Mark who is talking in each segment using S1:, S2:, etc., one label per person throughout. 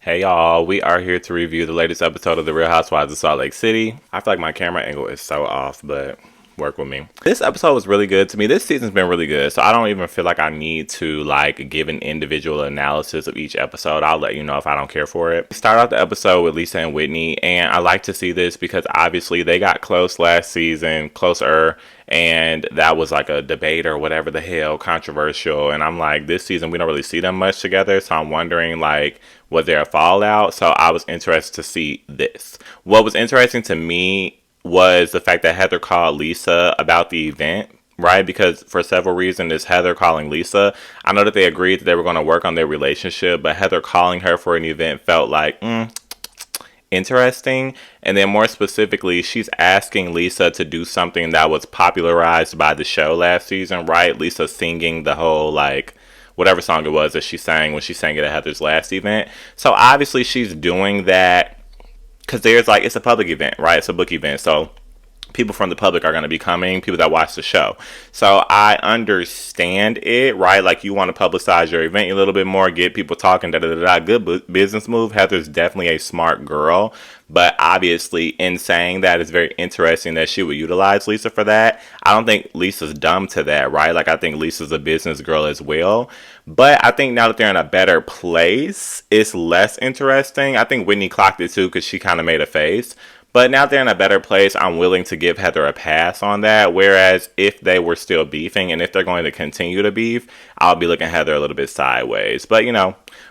S1: Hey y'all, we are here to review the latest episode of The Real Housewives of Salt Lake City. I feel like my camera angle is so off, but work with me. This episode was really good to me. This season's been really good, so I don't even feel like I need to give an individual analysis of each episode. I'll let you know if I don't care for it. Start off the episode with Lisa and Whitney, and I like to see this because obviously they got close last season, closer, and that was like a debate or whatever the hell, controversial. And I'm like, this season we don't really see them much together, so I'm wondering was there a fallout? So I was interested to see this. What was interesting to me was the fact that Heather called Lisa about the event, right? Because for several reasons, it's Heather calling Lisa. I know that they agreed that they were going to work on their relationship, but Heather calling her for an event felt like, interesting. And then more specifically, she's asking Lisa to do something that was popularized by the show last season, right? Lisa singing the whole whatever song it was that she sang when she sang it at Heather's last event. So obviously she's doing that because it's a public event, right? It's a book event. So people from the public are going to be coming, people that watch the show. So I understand it, right? Like, you want to publicize your event a little bit more, get people talking, da da da da. Good business move. Heather's definitely a smart girl. But obviously, in saying that, it's very interesting that she would utilize Lisa for that. I don't think Lisa's dumb to that, right? Like, I think Lisa's a business girl as well. But I think now that they're in a better place, it's less interesting. I think Whitney clocked it too because she kind of made a face. But now they're in a better place, I'm willing to give Heather a pass on that. Whereas if they were still beefing and if they're going to continue to beef, I'll be looking at Heather a little bit sideways. But,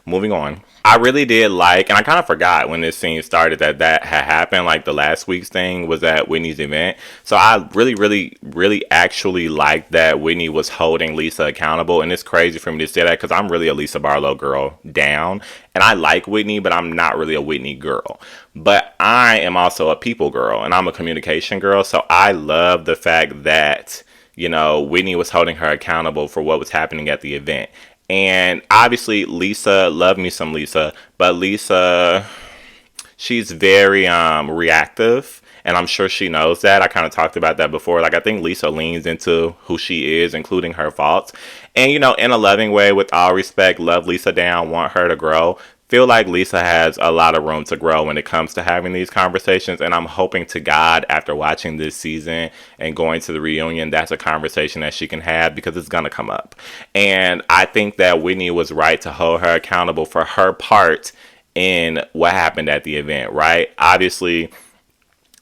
S1: moving on. I really did and I kind of forgot when this scene started that had happened. Like, the last week's thing was at Whitney's event. So I really, really, really actually liked that Whitney was holding Lisa accountable. And it's crazy for me to say that because I'm really a Lisa Barlow girl down. And I like Whitney, but I'm not really a Whitney girl. But I am also a people girl and I'm a communication girl. So I love the fact that, Whitney was holding her accountable for what was happening at the event. And obviously Lisa, love me some Lisa, but Lisa, she's very reactive. And I'm sure she knows that. I kind of talked about that before. Like, I think Lisa leans into who she is, including her faults. And, in a loving way, with all respect, love Lisa down, want her to grow. Feel like Lisa has a lot of room to grow when it comes to having these conversations. And I'm hoping to God, after watching this season and going to the reunion, that's a conversation that she can have because it's going to come up. And I think that Whitney was right to hold her accountable for her part in what happened at the event, right? Obviously,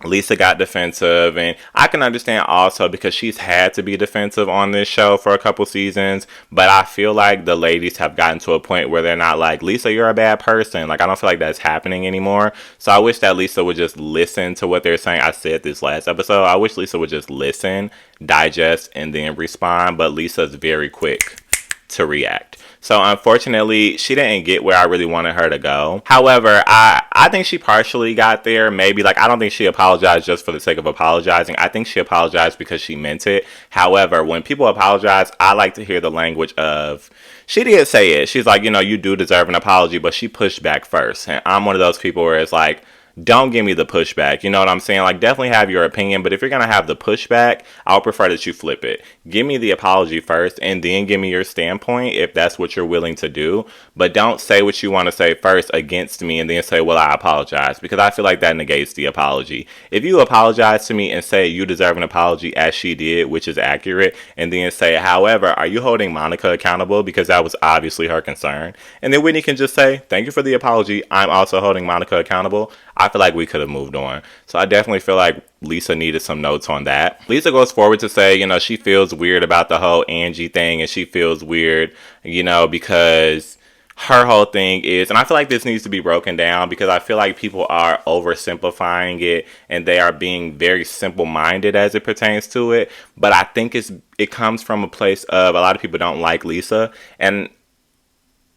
S1: Lisa got defensive, and I can understand also because she's had to be defensive on this show for a couple seasons, but I feel like the ladies have gotten to a point where they're not like, Lisa, you're a bad person. Like, I don't feel like that's happening anymore. So I wish that Lisa would just listen to what they're saying. I said this last episode, I wish Lisa would just listen, digest, and then respond, but Lisa's very quick to react. So unfortunately, she didn't get where I really wanted her to go. However, I think she partially got there. Maybe, I don't think she apologized just for the sake of apologizing. I think she apologized because she meant it. However, when people apologize, I like to hear the language of, she did say it. She's like, you do deserve an apology, but she pushed back first. And I'm one of those people where it's like, don't give me the pushback. You know what I'm saying? Like, definitely have your opinion, but if you're going to have the pushback, I'll prefer that you flip it. Give me the apology first and then give me your standpoint if that's what you're willing to do. But don't say what you want to say first against me and then say, well, I apologize, because I feel like that negates the apology. If you apologize to me and say you deserve an apology as she did, which is accurate, and then say, however, are you holding Monica accountable? Because that was obviously her concern. And then Whitney can just say, thank you for the apology. I'm also holding Monica accountable. I feel like we could have moved on. So I definitely feel like Lisa needed some notes on that. Lisa goes forward to say, she feels weird about the whole Angie thing, and she feels weird, because her whole thing is, and I feel like this needs to be broken down because I feel like people are oversimplifying it and they are being very simple-minded as it pertains to it. But I think it comes from a place of a lot of people don't like Lisa. And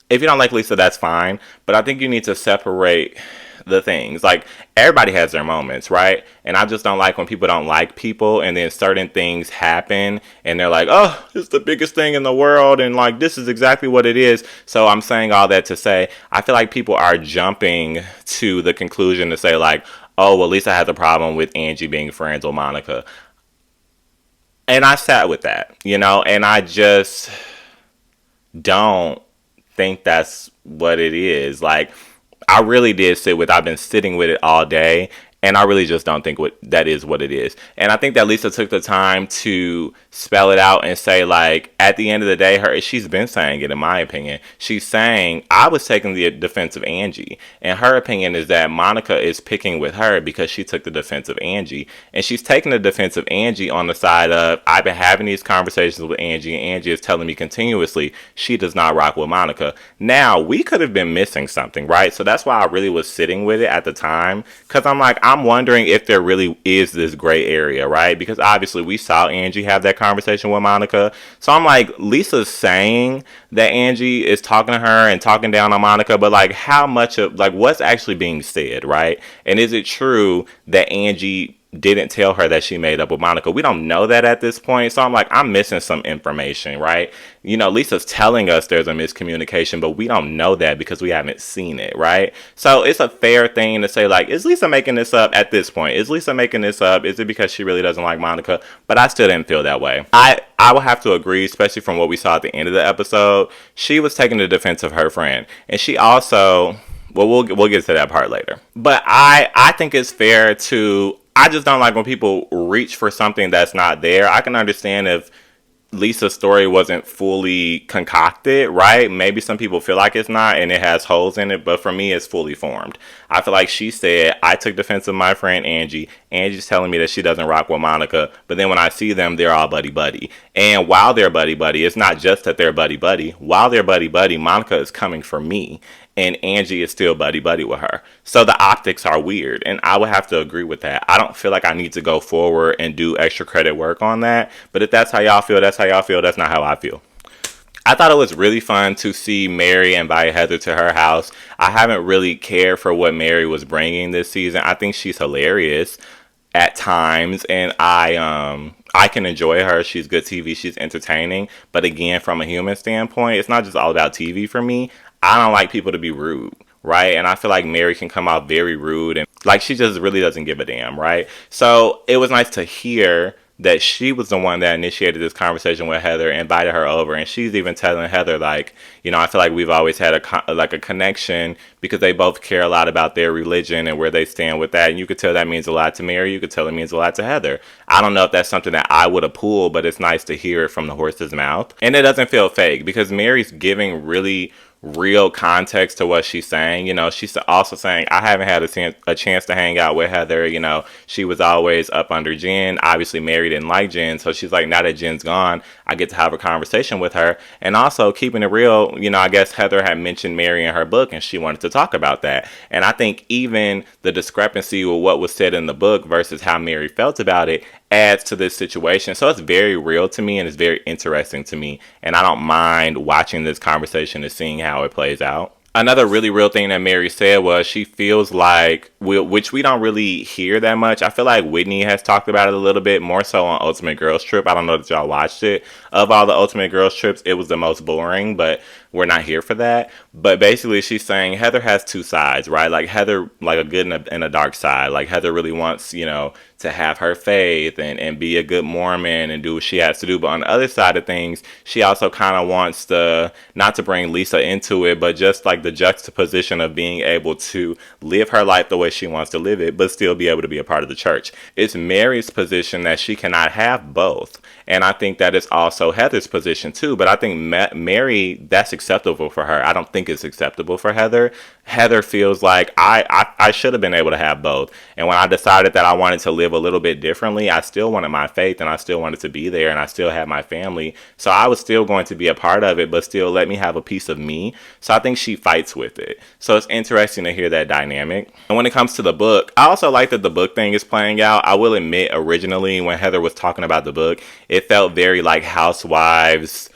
S1: if you don't like Lisa, that's fine. But I think you need to separate the things. Like, everybody has their moments, right? And I just don't like when people don't like people and then certain things happen and they're like, oh, it's the biggest thing in the world and this is exactly what it is. So I'm saying all that to say, I feel like people are jumping to the conclusion to say oh, well, Lisa has a problem with Angie being friends with Monica. And I sat with that, and I just don't think that's what it is. I really did sit with. I've been sitting with it all day. And I really just don't think that is what it is. And I think that Lisa took the time to spell it out and say, like, at the end of the day, she's been saying it, in my opinion. She's saying, I was taking the defense of Angie. And her opinion is that Monica is picking with her because she took the defense of Angie. And she's taking the defense of Angie on the side of, I've been having these conversations with Angie, and Angie is telling me continuously she does not rock with Monica. Now, we could have been missing something, right? So that's why I really was sitting with it at the time. Because I'm wondering if there really is this gray area, right? Because obviously we saw Angie have that conversation with Monica. So I'm like, Lisa's saying that Angie is talking to her and talking down on Monica, but like how much of, like, what's actually being said, right? And is it true that Angie didn't tell her that she made up with Monica? We don't know that at this point. So I'm like, I'm missing some information, right? You know, Lisa's telling us there's a miscommunication, but we don't know that because we haven't seen it, right? So it's a fair thing to say, like, is Lisa making this up at this point? Is Lisa making this up? Is it because she really doesn't like Monica? But I still didn't feel that way. I will have to agree, especially from what we saw at the end of the episode. She was taking the defense of her friend. And she also, well, we'll get to that part later. But I think it's fair to, I just don't like when people reach for something that's not there. I can understand if Lisa's story wasn't fully concocted, right? Maybe some people feel like it's not and it has holes in it, but for me, it's fully formed. I feel like she said, I took defense of my friend Angie. Angie's telling me that she doesn't rock with Monica, but then when I see them, they're all buddy-buddy. And while they're buddy-buddy, it's not just that they're buddy-buddy. While they're buddy-buddy, Monica is coming for me, and Angie is still buddy-buddy with her. So the optics are weird, and I would have to agree with that. I don't feel like I need to go forward and do extra credit work on that, but if that's how y'all feel, that's how y'all feel. That's not how I feel. I thought it was really fun to see Mary invite Heather to her house. I haven't really cared for what Mary was bringing this season. I think she's hilarious at times, and I can enjoy her. She's good TV. She's entertaining. But again, from a human standpoint, it's not just all about TV for me. I don't like people to be rude, right? And I feel like Mary can come out very rude and like she just really doesn't give a damn, right? So it was nice to hear that she was the one that initiated this conversation with Heather and invited her over. And she's even telling Heather, like, you know, I feel like we've always had a connection because they both care a lot about their religion and where they stand with that. And you could tell that means a lot to Mary. You could tell it means a lot to Heather. I don't know if that's something that I would have pulled, but it's nice to hear it from the horse's mouth. And it doesn't feel fake because Mary's giving really real context to what she's saying. You know, she's also saying, I haven't had a chance to hang out with Heather. You know, she was always up under Jen. Obviously, Mary didn't like Jen. So she's like, now that Jen's gone, I get to have a conversation with her. And also, keeping it real, you know, I guess Heather had mentioned Mary in her book and she wanted to talk about that. And I think even the discrepancy with what was said in the book versus how Mary felt about it adds to this situation. So it's very real to me and it's very interesting to me. And I don't mind watching this conversation and seeing how it plays out. Another really real thing that Mary said was she feels like, which we don't really hear that much. I feel like Whitney has talked about it a little bit more so on Ultimate Girls Trip. I don't know if y'all watched it. Of all the Ultimate Girls Trips, it was the most boring, but we're not here for that. But basically she's saying Heather has two sides, right? Like Heather, like a good and a dark side. Like Heather really wants, you know, to have her faith and be a good Mormon and do what she has to do. But on the other side of things, she also kind of wants to, not to bring Lisa into it, but just like the juxtaposition of being able to live her life the way she wants to live it, but still be able to be a part of the church. It's Mary's position that she cannot have both. And I think that is also Heather's position too. But I think Mary, that's acceptable for her. I don't think it's acceptable for Heather. Heather feels like I should have been able to have both. And when I decided that I wanted to live a little bit differently, I still wanted my faith and I still wanted to be there and I still had my family. So I was still going to be a part of it, but still let me have a piece of me. So I think she fights with it. So it's interesting to hear that dynamic. And when it comes to the book, I also like that the book thing is playing out. I will admit, originally when Heather was talking about the book, it felt very like Housewives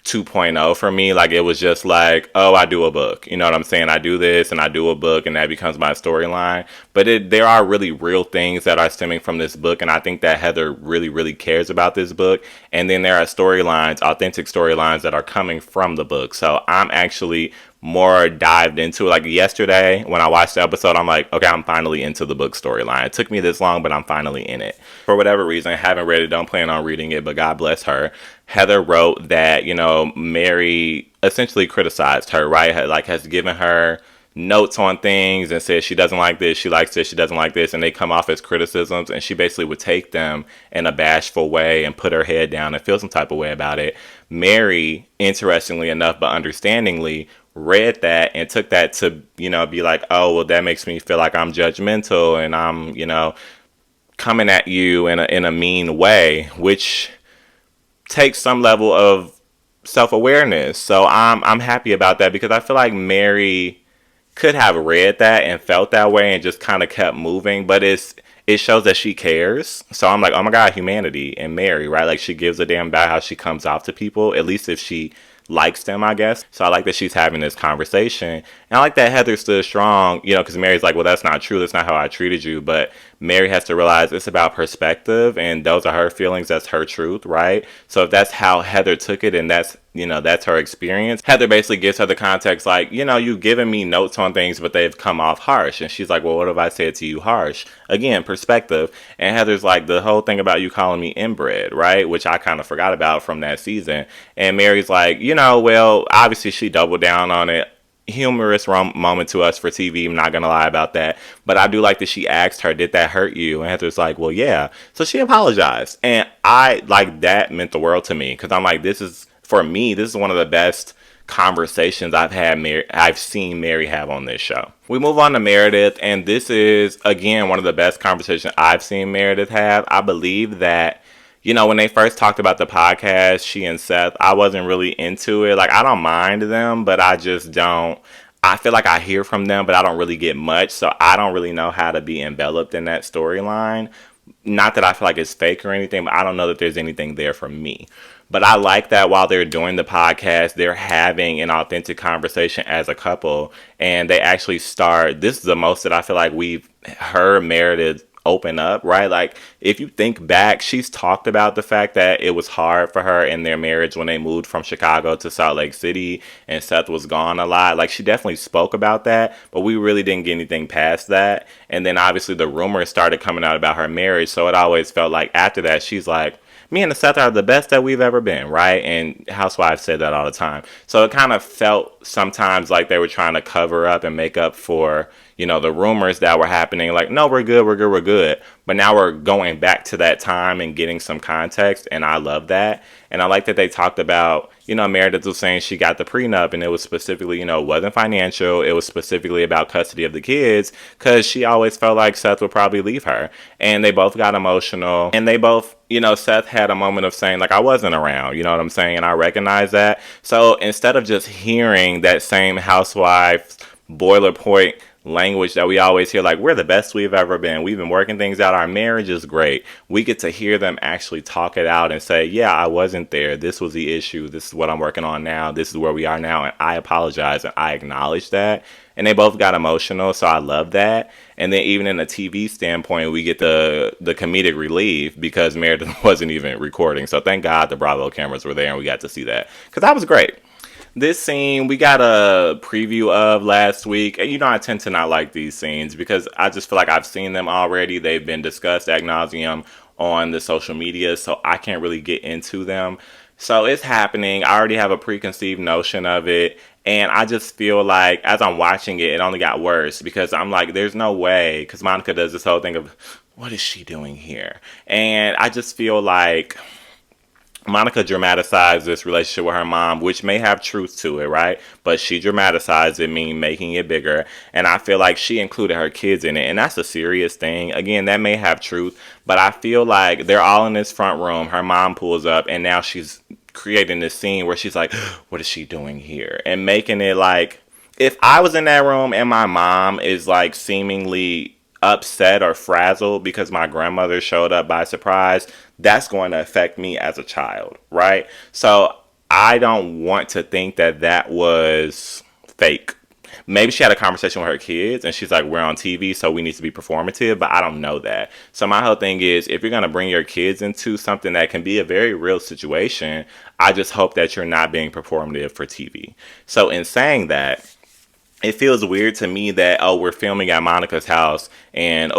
S1: 2.0 for me. Like it was just like, oh, I do a book, you know what I'm saying? I do this and I do a book and that becomes my storyline. But there are really real things that are stemming from this book, and I think that Heather really cares about this book. And then there are storylines, authentic storylines that are coming from the book. So I'm actually more dived into it. Like yesterday when I watched the episode, I'm like, okay, I'm finally into the book storyline. It took me this long, but I'm finally in it. For whatever reason, I haven't read it, don't plan on reading it, but God bless her. Heather wrote that, you know, Mary essentially criticized her, right? Like has given her notes on things and says she doesn't like this, she likes this, she doesn't like this, and they come off as criticisms, and she basically would take them in a bashful way and put her head down and feel some type of way about it. Mary, interestingly enough but understandingly, read that and took that to, be like, oh, well, that makes me feel like I'm judgmental and I'm, coming at you in a mean way, which takes some level of self-awareness. So I'm happy about that, because I feel like Mary could have read that and felt that way and just kind of kept moving, but it shows that she cares. So I'm like, oh my God, humanity and Mary, right? Like, she gives a damn about how she comes off to people, at least if she likes them, I guess. So I like that she's having this conversation. And I like that Heather stood strong, because Mary's like, well, that's not true. That's not how I treated you. But Mary has to realize it's about perspective, and those are her feelings. That's her truth, right? So if that's how Heather took it, and that's her experience, Heather basically gives her the context like, you've given me notes on things, but they've come off harsh. And she's like, well, what have I said to you harsh? Again, perspective. And Heather's like, the whole thing about you calling me inbred, right? Which I kind of forgot about from that season. And Mary's like, well, obviously she doubled down on it. Humorous moment to us for TV. I'm not gonna lie about that, but I do like that she asked her, did that hurt you? And Heather's like, well, yeah. So she apologized, and I like that meant the world to me, because I'm like, this is one of the best conversations I've seen Mary have on this show. We move on to Meredith, and this is again one of the best conversations I've seen Meredith have. I believe that, when they first talked about the podcast, she and Seth, I wasn't really into it. Like, I don't mind them, but I just don't. I feel like I hear from them, but I don't really get much. So I don't really know how to be enveloped in that storyline. Not that I feel like it's fake or anything, but I don't know that there's anything there for me. But I like that while they're doing the podcast, they're having an authentic conversation as a couple. And they actually this is the most that I feel like we've heard Meredith open up, right? Like, if you think back, she's talked about the fact that it was hard for her in their marriage when they moved from Chicago to Salt Lake City and Seth was gone a lot. Like, she definitely spoke about that, but we really didn't get anything past that. And then obviously the rumors started coming out about her marriage, so it always felt like after that she's like, me and the Seth are the best that we've ever been, right? And Housewives said that all the time. So it kind of felt sometimes like they were trying to cover up and make up for, the rumors that were happening. Like, no, we're good, we're good, we're good. But now we're going back to that time and getting some context, and I love that. And I like that they talked about, Meredith was saying she got the prenup, and it was specifically, it wasn't financial. It was specifically about custody of the kids, because she always felt like Seth would probably leave her. And they both got emotional, and they both, Seth had a moment of saying, like, I wasn't around, you know what I'm saying? And I recognize that. So instead of just hearing that same housewife boilerplate language that we always hear, like, we're the best we've ever been, we've been working things out, our marriage is great, we get to hear them actually talk it out and say, yeah, I wasn't there, this was the issue, this is what I'm working on now, this is where we are now, and I apologize and I acknowledge that. And they both got emotional, so I love that. And then even in a TV standpoint, we get the comedic relief, because Meredith wasn't even recording, so thank God the Bravo cameras were there and we got to see that, because that was great. This scene, we got a preview of last week. And I tend to not like these scenes because I just feel like I've seen them already. They've been discussed ad nauseum on the social media, so I can't really get into them. So it's happening. I already have a preconceived notion of it. And I just feel like as I'm watching it, it only got worse, because I'm like, there's no way. Because Monica does this whole thing of, what is she doing here? And I just feel like Monica dramatized this relationship with her mom, which may have truth to it, right? But she dramatized it, meaning making it bigger. And I feel like she included her kids in it. And that's a serious thing. Again, that may have truth. But I feel like they're all in this front room. Her mom pulls up, and now she's creating this scene where she's like, what is she doing here? And making it like, if I was in that room and my mom is like seemingly upset or frazzled because my grandmother showed up by surprise, that's going to affect me as a child, right? So I don't want to think that that was fake. Maybe she had a conversation with her kids and she's like, we're on TV, so we need to be performative, but I don't know that. So my whole thing is, if you're going to bring your kids into something that can be a very real situation, I just hope that you're not being performative for TV. So in saying that, it feels weird to me that, we're filming at Monica's house and,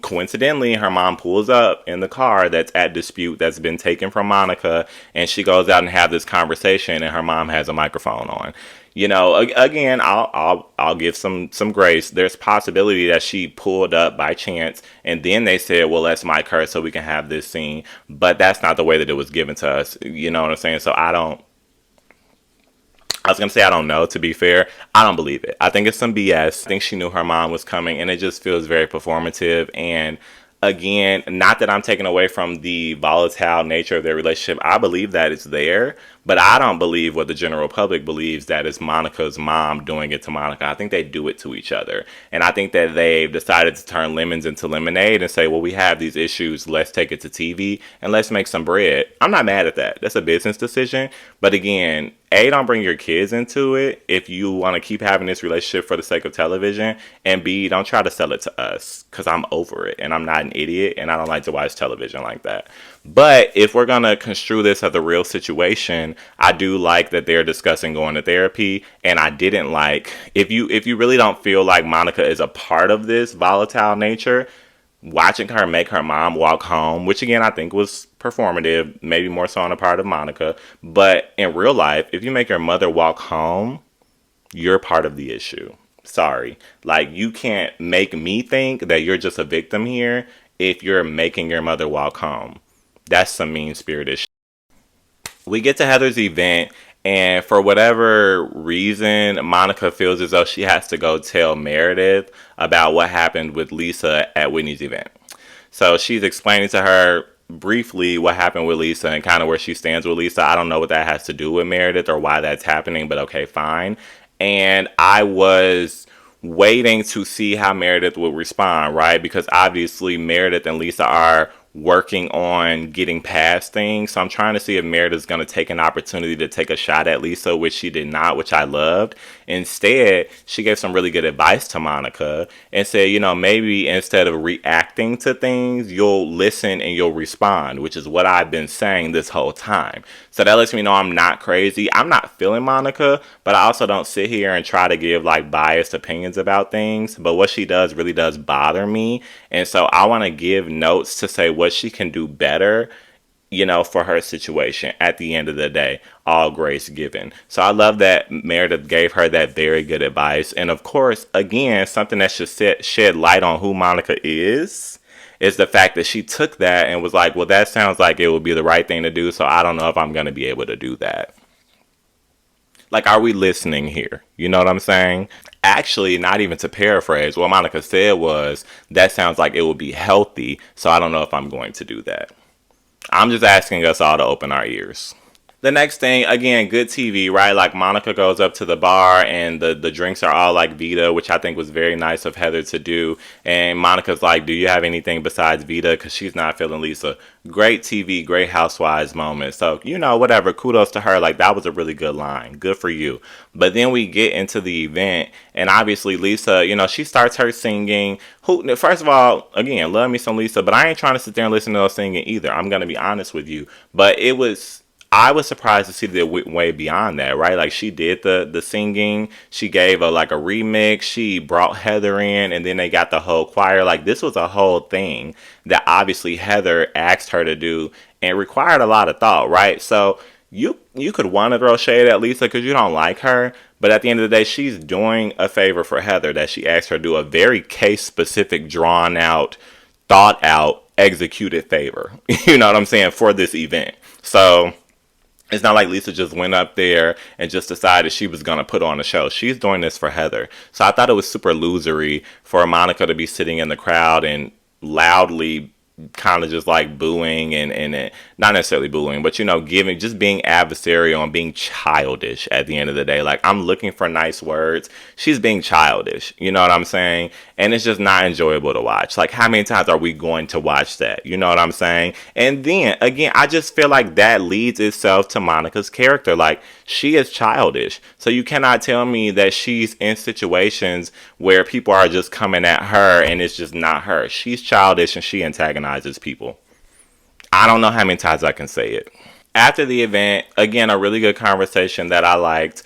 S1: coincidentally, her mom pulls up in the car that's at dispute, that's been taken from Monica, and she goes out and have this conversation and her mom has a microphone on. Again, I'll give some grace. There's possibility that she pulled up by chance, and then they said, "Well, let's mic her so we can have this scene." But that's not the way that it was given to us. You know what I'm saying? So I don't. I was gonna say I don't know. To be fair, I don't believe it. I think it's some BS. I think she knew her mom was coming, and it just feels very performative. And again, not that I'm taking away from the volatile nature of their relationship. I believe that it's there, but I don't believe what the general public believes, that it's Monica's mom doing it to Monica. I think they do it to each other, and I think that they've decided to turn lemons into lemonade and say, "Well, we have these issues. Let's take it to TV and let's make some bread." I'm not mad at that. That's a business decision, but again, A, don't bring your kids into it if you want to keep having this relationship for the sake of television. And B, don't try to sell it to us, because I'm over it and I'm not an idiot and I don't like to watch television like that. But if we're going to construe this as a real situation, I do like that they're discussing going to therapy. And I didn't like, if you really don't feel like Monica is a part of this volatile nature, watching her make her mom walk home, which again I think was performative, maybe more so on the part of Monica. But in real life, if you make your mother walk home, you're part of the issue. Sorry. Like, you can't make me think that you're just a victim here if you're making your mother walk home. That's some mean-spirited shit. We get to Heather's event, and for whatever reason, Monica feels as though she has to go tell Meredith about what happened with Lisa at Whitney's event. So she's explaining to her briefly what happened with Lisa and kind of where she stands with Lisa. I don't know what that has to do with Meredith or why that's happening, but okay, fine. And I was waiting to see how Meredith would respond, right? Because obviously Meredith and Lisa are working on getting past things. So I'm trying to see if Meredith's going to take an opportunity to take a shot at Lisa, which she did not, which I loved. Instead, she gave some really good advice to Monica and said, maybe instead of reacting to things, you'll listen and you'll respond, which is what I've been saying this whole time. So that lets me know I'm not crazy. I'm not feeling Monica, but I also don't sit here and try to give like biased opinions about things. But what she does really does bother me. And so I want to give notes to say what she can do better, for her situation at the end of the day, all grace given. So I love that Meredith gave her that very good advice. And of course, again, something that should shed light on who Monica is the fact that she took that and was like, well, that sounds like it would be the right thing to do. So I don't know if I'm going to be able to do that. Like, are we listening here? You know what I'm saying? Actually, not even to paraphrase, what Monica said was, that sounds like it would be healthy, so I don't know if I'm going to do that. I'm just asking us all to open our ears. The next thing, again, good TV, right? Like, Monica goes up to the bar and the drinks are all like Vita, which I think was very nice of Heather to do. And Monica's like, do you have anything besides Vita? Because she's not feeling Lisa. Great TV, great Housewives moment. So, whatever, kudos to her. Like, that was a really good line. Good for you. But then we get into the event, and obviously Lisa, she starts her singing. First of all, again, love me some Lisa, but I ain't trying to sit there and listen to her singing either. I'm going to be honest with you. But I was surprised to see that it went way beyond that, right? Like, she did the singing, she gave a remix, she brought Heather in, and then they got the whole choir. Like, this was a whole thing that obviously Heather asked her to do and required a lot of thought, right? So you could want to throw shade at Lisa because you don't like her, but at the end of the day, she's doing a favor for Heather that she asked her to do, a very case-specific, drawn-out, thought-out, executed favor. You know what I'm saying? For this event. So it's not like Lisa just went up there and just decided she was going to put on a show. She's doing this for Heather. So I thought it was super losery for Monica to be sitting in the crowd and loudly kind of just like booing and not necessarily booing, but just being adversarial and being childish at the end of the day. Like, I'm looking for nice words. She's being childish. You know what I'm saying? And it's just not enjoyable to watch. Like, how many times are we going to watch that? You know what I'm saying? And then again, I just feel like that leads itself to Monica's character. Like, she is childish. So you cannot tell me that she's in situations where people are just coming at her and it's just not her. She's childish and she antagonizes people. I don't know how many times I can say it. After the event, again, a really good conversation that I liked.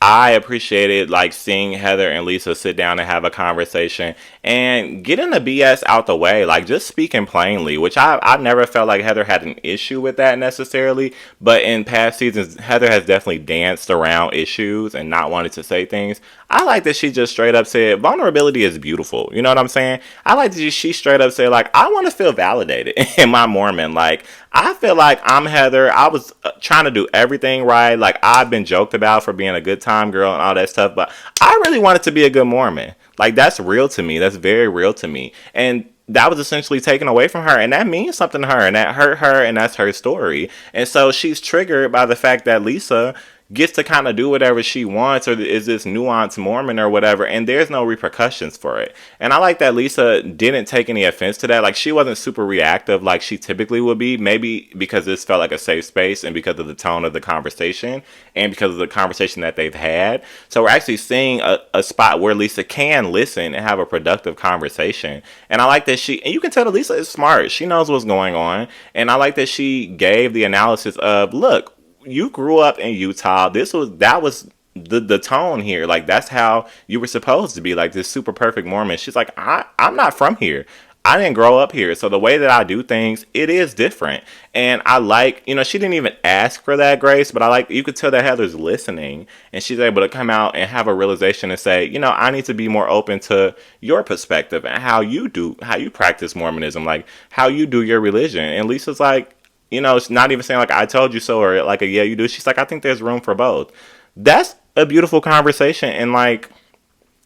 S1: I appreciated like seeing Heather and Lisa sit down and have a conversation and getting the BS out the way, like just speaking plainly, which I never felt like Heather had an issue with that necessarily, but in past seasons Heather has definitely danced around issues and not wanted to say things. I like that she just straight up said vulnerability is beautiful. You know what I'm saying? I like that she straight up said like I want to feel validated in my Mormon. Like I feel like I'm Heather. I was trying to do everything right. Like I've been joked about for being a good time girl and all that stuff, but I really wanted to be a good Mormon. Like that's real to me. That's very real to me. And that was essentially taken away from her, and that means something to her, and that hurt her, and that's her story. And so she's triggered by the fact that Lisa gets to kind of do whatever she wants, or is this nuanced Mormon or whatever, and there's no repercussions for it. And I like that Lisa didn't take any offense to that. Like she wasn't super reactive like she typically would be, maybe because this felt like a safe space and because of the tone of the conversation and because of the conversation that they've had. So we're actually seeing a spot where Lisa can listen and have a productive conversation. And I like that and you can tell that Lisa is smart. She knows what's going on. And I like that she gave the analysis of, look, you grew up in Utah. That was the tone here. Like that's how you were supposed to be, like this super perfect Mormon. She's like, I'm not from here. I didn't grow up here. So the way that I do things, it is different. And I like, she didn't even ask for that, Grace, but I like, you could tell that Heather's listening and she's able to come out and have a realization and say, I need to be more open to your perspective and how you practice Mormonism, like how you do your religion. And Lisa's like, it's not even saying like I told you so or like a yeah you do. She's like, I think there's room for both. That's a beautiful conversation, and like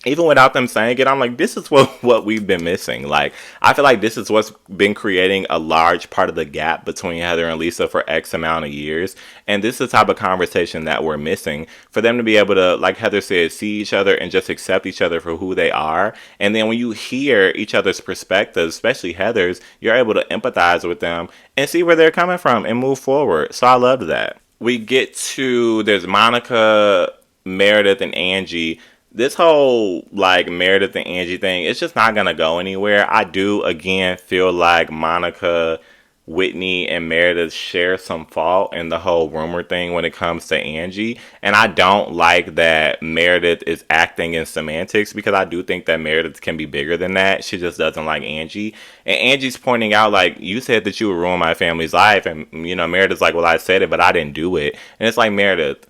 S1: even without them saying it, I'm like, this is what we've been missing. Like, I feel like this is what's been creating a large part of the gap between Heather and Lisa for X amount of years. And this is the type of conversation that we're missing for them to be able to, like Heather said, see each other and just accept each other for who they are. And then when you hear each other's perspectives, especially Heather's, you're able to empathize with them and see where they're coming from and move forward. So I loved that. We get to, there's Monica, Meredith, and Angie. This whole like Meredith and Angie thing, it's just not gonna go anywhere. I do again feel like Monica, Whitney, and Meredith share some fault in the whole rumor thing when it comes to Angie. And I don't like that Meredith is acting in semantics because I do think that Meredith can be bigger than that. She just doesn't like Angie. And Angie's pointing out like, you said that you would ruin my family's life, and Meredith's like, well, I said it, but I didn't do it. And it's like, Meredith,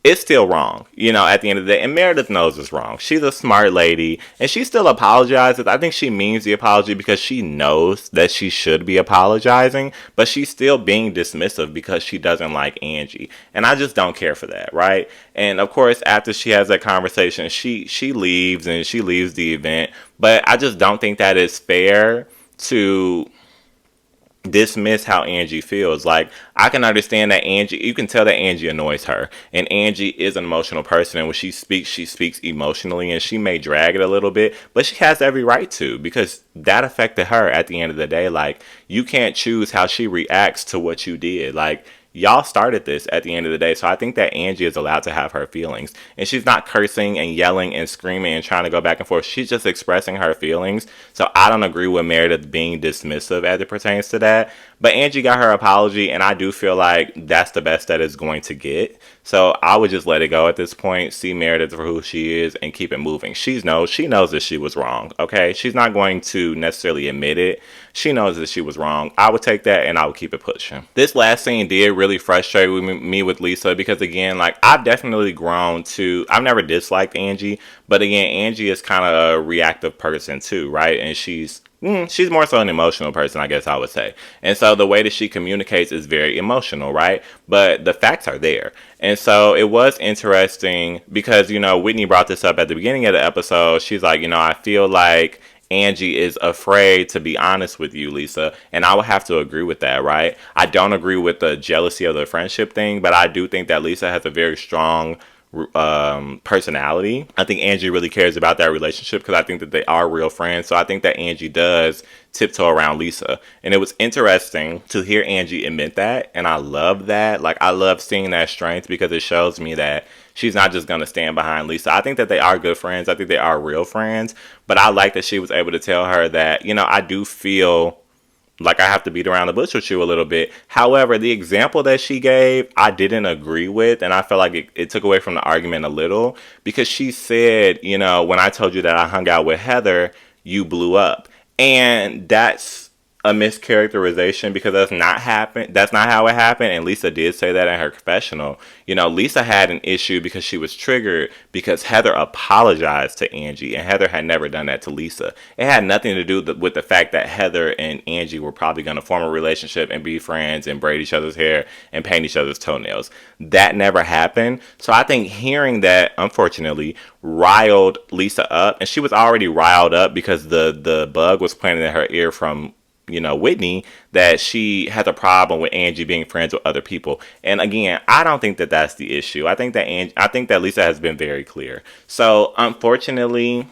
S1: it's still wrong, at the end of the day. And Meredith knows it's wrong. She's a smart lady, and she still apologizes. I think she means the apology because she knows that she should be apologizing, but she's still being dismissive because she doesn't like Angie. And I just don't care for that, right? And of course, after she has that conversation, she leaves, and she leaves the event. But I just don't think that is fair to dismiss how Angie feels. Like, I can understand that Angie, you can tell that Angie annoys her, and Angie is an emotional person, and when she speaks emotionally, and she may drag it a little bit, but she has every right to, because that affected her at the end of the day. Like, you can't choose how she reacts to what you did. Like, y'all started this at the end of the day. So I think that Angie is allowed to have her feelings. And she's not cursing and yelling and screaming and trying to go back and forth. She's just expressing her feelings. So I don't agree with Meredith being dismissive as it pertains to that. But Angie got her apology, and I do feel like that's the best that it's going to get. So I would just let it go at this point, see Meredith for who she is, and keep it moving. She knows that she was wrong, okay? She's not going to necessarily admit it. She knows that she was wrong. I would take that, and I would keep it pushing. This last scene did really frustrate me with Lisa because, again, like, I've definitely grown to, I've never disliked Angie, but again, Angie is kind of a reactive person too, right? And she's more so an emotional person, I guess I would say. And so the way that she communicates is very emotional, right? But the facts are there. And so it was interesting because, Whitney brought this up at the beginning of the episode. She's like, I feel like Angie is afraid to be honest with you, Lisa. And I would have to agree with that, right? I don't agree with the jealousy of the friendship thing, but I do think that Lisa has a very strong personality. I think Angie really cares about that relationship because I think that they are real friends. So I think that Angie does tiptoe around Lisa. And it was interesting to hear Angie admit that. And I love that. Like, I love seeing that strength because it shows me that she's not just going to stand behind Lisa. I think that they are good friends. I think they are real friends. But I like that she was able to tell her that, I do feel like I have to beat around the bush with you a little bit. However, the example that she gave, I didn't agree with, and I felt like it took away from the argument a little because she said, you know, when I told you that I hung out with Heather, you blew up. And that's a mischaracterization because that's not how it happened, and Lisa did say that in her confessional. You know, Lisa had an issue because she was triggered because Heather apologized to Angie, and Heather had never done that to Lisa. It had nothing to do with the fact that Heather and Angie were probably going to form a relationship and be friends and braid each other's hair and paint each other's toenails. That never happened. So I think hearing that, unfortunately, riled Lisa up, and she was already riled up because the bug was planted in her ear from, you know, Whitney, that she has a problem with Angie being friends with other people. And again, I don't think that that's the issue. I think that Lisa has been very clear. So unfortunately,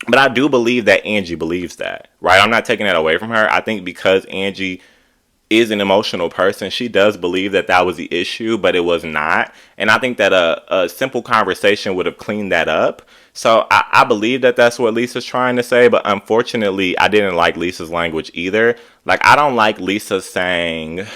S1: but I do believe that Angie believes that, right? I'm not taking that away from her. I think because Angie is an emotional person, she does believe that that was the issue, but it was not. And I think that a simple conversation would have cleaned that up. So I believe that that's what Lisa's trying to say, but unfortunately, I didn't like Lisa's language either. Like, I don't like Lisa saying,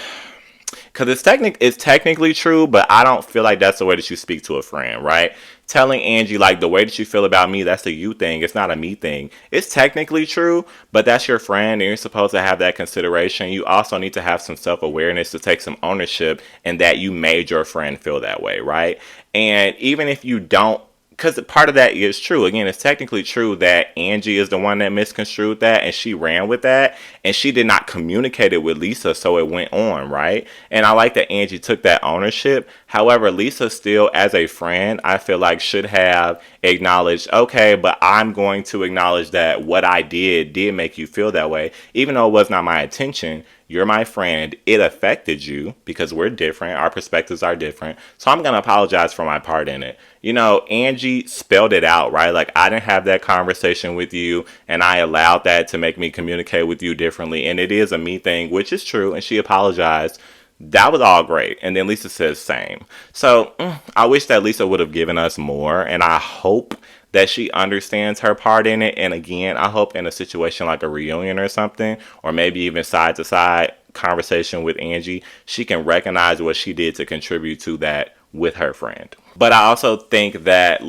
S1: because it's technically true, but I don't feel like that's the way that you speak to a friend, right? Telling Angie, like, the way that you feel about me, that's a you thing. It's not a me thing. It's technically true, but that's your friend, and you're supposed to have that consideration. You also need to have some self-awareness to take some ownership and that you made your friend feel that way, right? And even if you don't, because part of that is true. Again, it's technically true that Angie is the one that misconstrued that and she ran with that and she did not communicate it with Lisa, so it went on, right? And I like that Angie took that ownership. However, Lisa still, as a friend, I feel like should have acknowledged, okay, but I'm going to acknowledge that what I did make you feel that way, even though it was not my intention. You're my friend. It affected you because we're different. Our perspectives are different. So I'm going to apologize for my part in it. You know, Angie spelled it out, right? Like, I didn't have that conversation with you and I allowed that to make me communicate with you differently. And it is a me thing, which is true. And she apologized. That was all great. And then Lisa says same. So I wish that Lisa would have given us more. And I hope that she understands her part in it. And again, I hope in a situation like a reunion or something, or maybe even side to side conversation with Angie, she can recognize what she did to contribute to that with her friend. But I also think that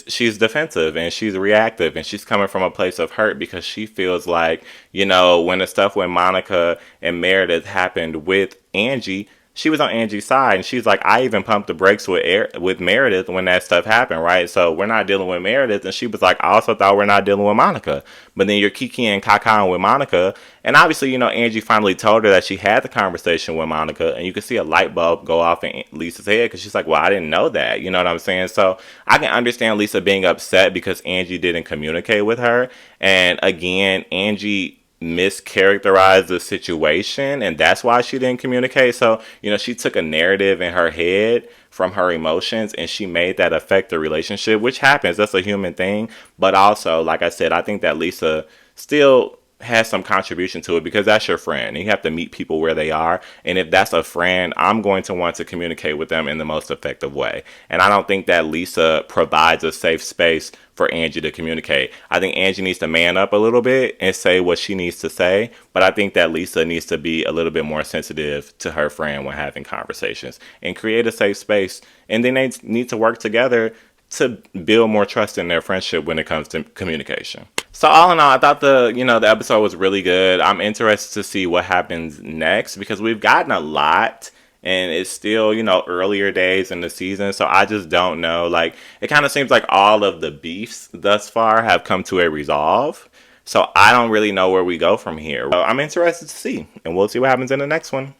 S1: she's defensive and she's reactive and she's coming from a place of hurt because she feels like, you know, when the stuff with Monica and Meredith happened with Angie, she was on Angie's side, and she's like, I even pumped the brakes with Meredith when that stuff happened, right? So we're not dealing with Meredith, and she was like, I also thought we're not dealing with Monica. But then you're Kiki and Kaka with Monica, and obviously, you know, Angie finally told her that she had the conversation with Monica, and you can see a light bulb go off in Lisa's head, because she's like, well, I didn't know that, you know what I'm saying? So I can understand Lisa being upset because Angie didn't communicate with her, and again, Angie mischaracterized the situation and that's why she didn't communicate. So, you know, she took a narrative in her head from her emotions and she made that affect the relationship, which happens. That's a human thing. But also, like I said, I think that Lisa still has some contribution to it because that's your friend and you have to meet people where they are. And if that's a friend, I'm going to want to communicate with them in the most effective way. And I don't think that Lisa provides a safe space for Angie to communicate. I think Angie needs to man up a little bit and say what she needs to say. But I think that Lisa needs to be a little bit more sensitive to her friend when having conversations and create a safe space. And then they need to work together to build more trust in their friendship when it comes to communication. So all in all, I thought the episode was really good. I'm interested to see what happens next because we've gotten a lot and it's still, you know, earlier days in the season. So I just don't know. Like, it kind of seems like all of the beefs thus far have come to a resolve. So I don't really know where we go from here. So I'm interested to see, and we'll see what happens in the next one.